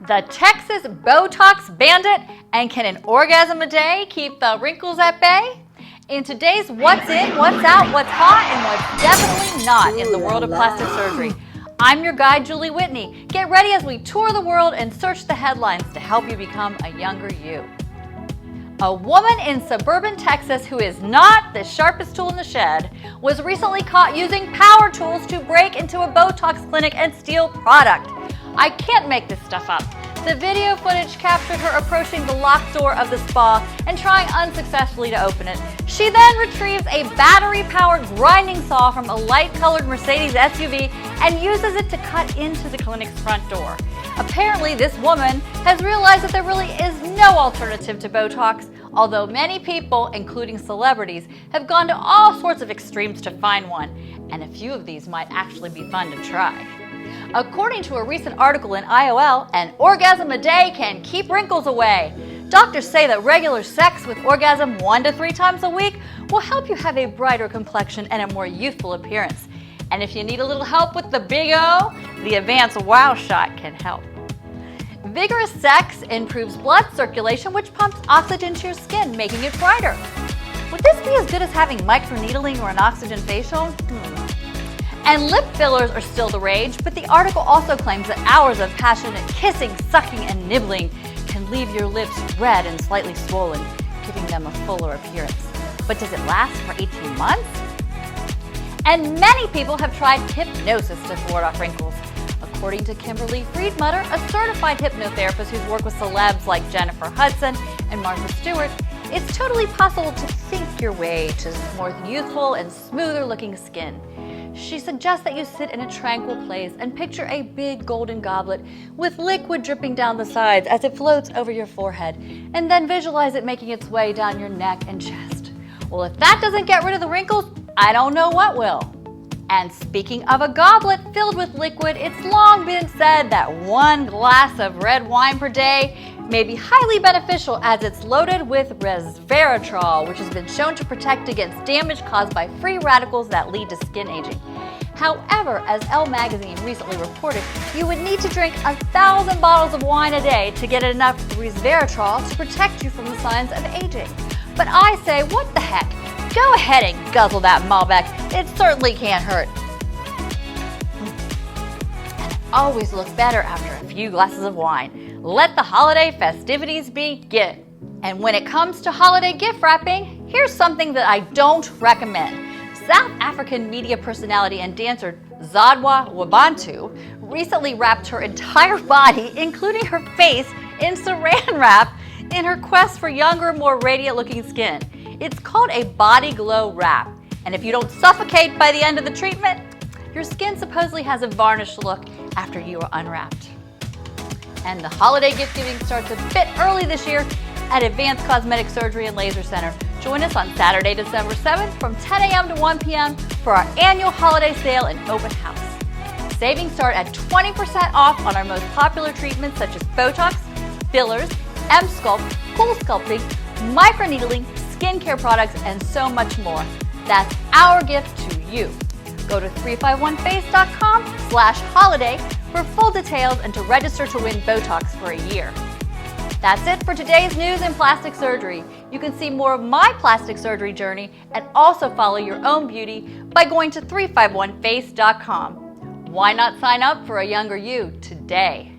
The Texas Botox Bandit, and can an orgasm a day keep the wrinkles at bay? In today's What's In, What's Out, What's Hot, and What's Definitely Not in the world of plastic surgery, I'm your guide, Julie Whitney. Get ready as we tour the world and search the headlines to help you become a younger you. A woman in suburban Texas who is not the sharpest tool in the shed was recently caught using power tools to break into a Botox clinic and steal product. I can't make this stuff up. The video footage captured her approaching the locked door of the spa and trying unsuccessfully to open it. She then retrieves a battery-powered grinding saw from a light-colored Mercedes SUV and uses it to cut into the clinic's front door. Apparently, this woman has realized that there really is no alternative to Botox, although many people, including celebrities, have gone to all sorts of extremes to find one, and a few of these might actually be fun to try. According to a recent article in IOL, an orgasm a day can keep wrinkles away. Doctors say that regular sex with orgasm 1 to 3 times a week will help you have a brighter complexion and a more youthful appearance. And if you need a little help with the big O, the Advanced Wow Shot can help. Vigorous sex improves blood circulation, which pumps oxygen to your skin, making it brighter. Would this be as good as having microneedling or an oxygen facial? And lip fillers are still the rage, but the article also claims that hours of passionate kissing, sucking, and nibbling can leave your lips red and slightly swollen, giving them a fuller appearance. But does it last for 18 months? And many people have tried hypnosis to ward off wrinkles. According to Kimberly Friedmutter, a certified hypnotherapist who's worked with celebs like Jennifer Hudson and Martha Stewart, it's totally possible to think your way to more youthful and smoother looking skin. She suggests that you sit in a tranquil place and picture a big golden goblet with liquid dripping down the sides as it floats over your forehead, and then visualize it making its way down your neck and chest. Well, if that doesn't get rid of the wrinkles, I don't know what will. And speaking of a goblet filled with liquid, it's long been said that 1 glass of red wine per day may be highly beneficial as it's loaded with resveratrol, which has been shown to protect against damage caused by free radicals that lead to skin aging. However, as Elle magazine recently reported, you would need to drink 1,000 bottles of wine a day to get enough resveratrol to protect you from the signs of aging. But I say, what the heck? Go ahead and guzzle that Malbec. It certainly can't hurt. And always look better after a few glasses of wine. Let the holiday festivities begin. And when it comes to holiday gift wrapping, here's something that I don't recommend. South African media personality and dancer Zadwa Wabantu recently wrapped her entire body, including her face, in saran wrap in her quest for younger, more radiant-looking skin. It's called a body glow wrap, and if you don't suffocate by the end of the treatment, your skin supposedly has a varnished look after you are unwrapped. And the holiday gift giving starts a bit early this year at Advanced Cosmetic Surgery and Laser Center. Join us on Saturday, December 7th from 10 a.m. to 1 p.m. for our annual holiday sale and open house. Savings start at 20% off on our most popular treatments such as Botox, fillers, M-Sculpt, Cool Sculpting, microneedling, skincare products, and so much more. That's our gift to you. Go to 351face.com/holiday for full details and to register to win Botox for a year. That's it for today's news in plastic surgery. You can see more of my plastic surgery journey and also follow your own beauty by going to 351face.com. Why not sign up for a younger you today?